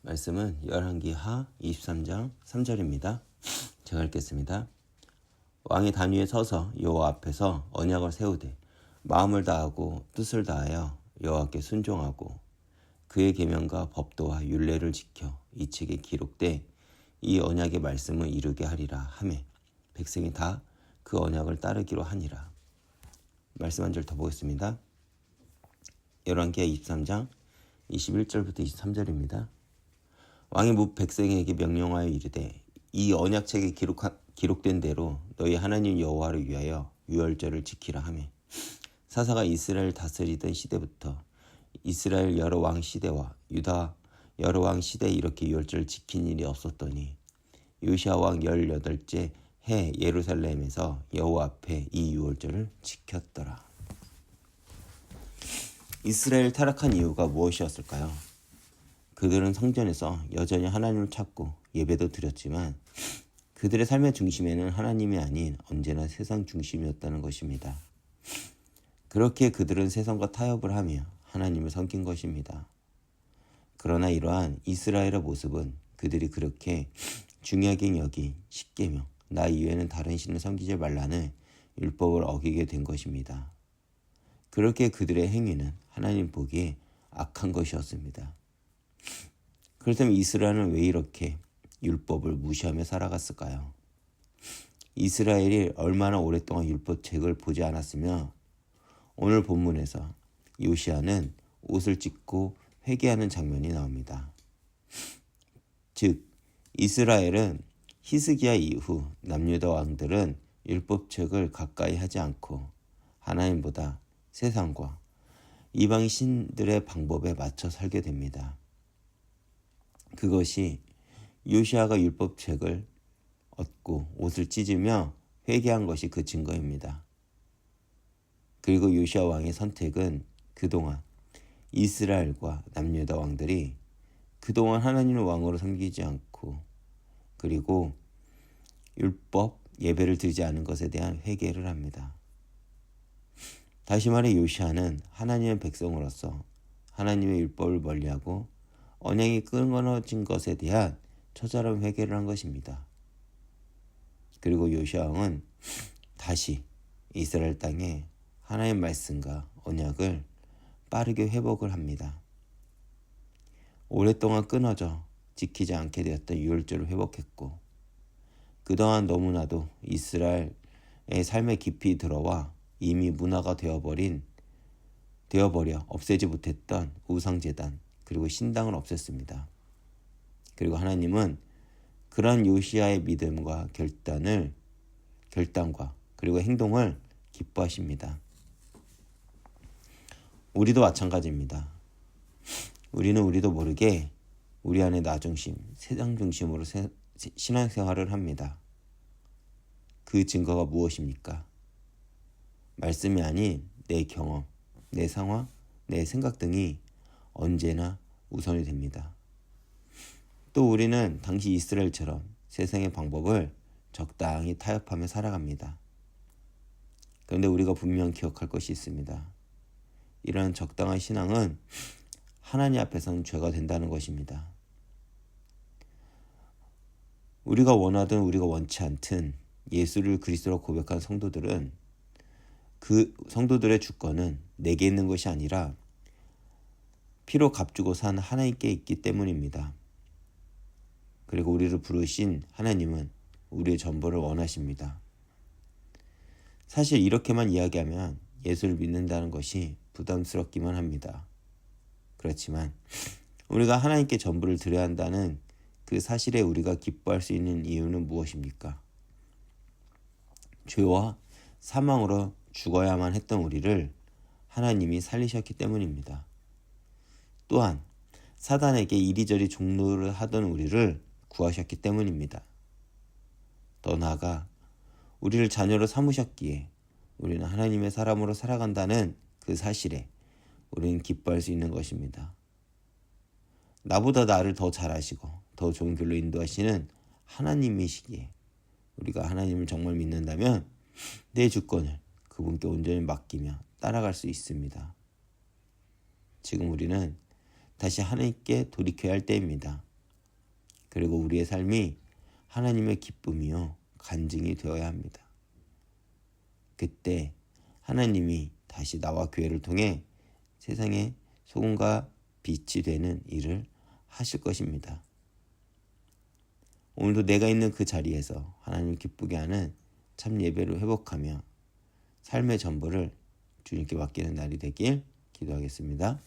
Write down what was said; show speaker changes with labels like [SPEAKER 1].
[SPEAKER 1] 말씀은 열왕기하 23장 3절입니다. 제가 읽겠습니다. 왕이 단 위에 서서 여호와 앞에서 언약을 세우되 마음을 다하고 뜻을 다하여 여호와께 순종하고 그의 계명과 법도와 율례를 지켜 이 책에 기록돼 이 언약의 말씀을 이루게 하리라 하매 백성이 다 그 언약을 따르기로 하니라. 말씀 한 절 더 보겠습니다. 열왕기하 23장 21절부터 23절입니다. 왕이 무 백성에게 명령하여 이르되 이 언약책에 기록된 대로 너희 하나님 여호와를 위하여 유월절을 지키라 하매 사사가 이스라엘 다스리던 시대부터 이스라엘 여러 왕 시대와 유다 여러 왕 시대에 이렇게 유월절을 지킨 일이 없었더니 요시야 왕 18째 해 예루살렘에서 여호와 앞에 이 유월절을 지켰더라. 이스라엘 타락한 이유가 무엇이었을까요? 그들은 성전에서 여전히 하나님을 찾고 예배도 드렸지만 그들의 삶의 중심에는 하나님이 아닌 언제나 세상 중심이었다는 것입니다. 그렇게 그들은 세상과 타협을 하며 하나님을 섬긴 것입니다. 그러나 이러한 이스라엘의 모습은 그들이 그렇게 중요하게 여긴 십계명, 나 이외에는 다른 신을 섬기지 말라는 율법을 어기게 된 것입니다. 그렇게 그들의 행위는 하나님 보기에 악한 것이었습니다. 그렇다면 이스라엘은 왜 이렇게 율법을 무시하며 살아갔을까요? 이스라엘이 얼마나 오랫동안 율법책을 보지 않았으며 오늘 본문에서 요시야는 옷을 찢고 회개하는 장면이 나옵니다. 즉 이스라엘은 히스기야 이후 남유다 왕들은 율법책을 가까이 하지 않고 하나님보다 세상과 이방 신들의 방법에 맞춰 살게 됩니다. 그것이 요시야가 율법책을 얻고 옷을 찢으며 회개한 것이 그 증거입니다. 그리고 요시야 왕의 선택은 그동안 이스라엘과 남유다 왕들이 그동안 하나님을 왕으로 섬기지 않고 그리고 율법, 예배를 드리지 않은 것에 대한 회개를 합니다. 다시 말해 요시야는 하나님의 백성으로서 하나님의 율법을 멀리하고 언약이 끊어진 것에 대한 처절한 회개를 한 것입니다. 그리고 요시야 왕은 다시 이스라엘 땅에 하나님의 말씀과 언약을 빠르게 회복을 합니다. 오랫동안 끊어져 지키지 않게 되었던 유월절을 회복했고 그동안 너무나도 이스라엘의 삶에 깊이 들어와 이미 문화가 되어버려 없애지 못했던 우상제단 그리고 신당을 없앴습니다. 그리고 하나님은 그런 요시야의 믿음과 결단과 그리고 행동을 기뻐하십니다. 우리도 마찬가지입니다. 우리도 모르게 우리 안에 나 중심, 세상 중심으로 신앙생활을 합니다. 그 증거가 무엇입니까? 말씀이 아닌 내 경험, 내 상황, 내 생각 등이 언제나 우선이 됩니다. 또 우리는 당시 이스라엘처럼 세상의 방법을 적당히 타협하며 살아갑니다. 그런데 우리가 분명 기억할 것이 있습니다. 이러한 적당한 신앙은 하나님 앞에서는 죄가 된다는 것입니다. 우리가 원하든 우리가 원치 않든 예수를 그리스도로 고백한 성도들은 그 성도들의 주권은 내게 있는 것이 아니라 피로 값주고 산 하나님께 있기 때문입니다. 그리고 우리를 부르신 하나님은 우리의 전부를 원하십니다. 사실 이렇게만 이야기하면 예수를 믿는다는 것이 부담스럽기만 합니다. 그렇지만 우리가 하나님께 전부를 드려야 한다는 그 사실에 우리가 기뻐할 수 있는 이유는 무엇입니까? 죄와 사망으로 죽어야만 했던 우리를 하나님이 살리셨기 때문입니다. 또한 사단에게 이리저리 종노를 하던 우리를 구하셨기 때문입니다. 더 나아가 우리를 자녀로 삼으셨기에 우리는 하나님의 사람으로 살아간다는 그 사실에 우리는 기뻐할 수 있는 것입니다. 나보다 나를 더 잘 아시고 더 좋은 길로 인도하시는 하나님이시기에 우리가 하나님을 정말 믿는다면 내 주권을 그분께 온전히 맡기며 따라갈 수 있습니다. 지금 우리는 다시 하나님께 돌이켜야 할 때입니다. 그리고 우리의 삶이 하나님의 기쁨이요 간증이 되어야 합니다. 그때 하나님이 다시 나와 교회를 통해 세상의 소금과 빛이 되는 일을 하실 것입니다. 오늘도 내가 있는 그 자리에서 하나님을 기쁘게 하는 참 예배로 회복하며 삶의 전부를 주님께 맡기는 날이 되길 기도하겠습니다.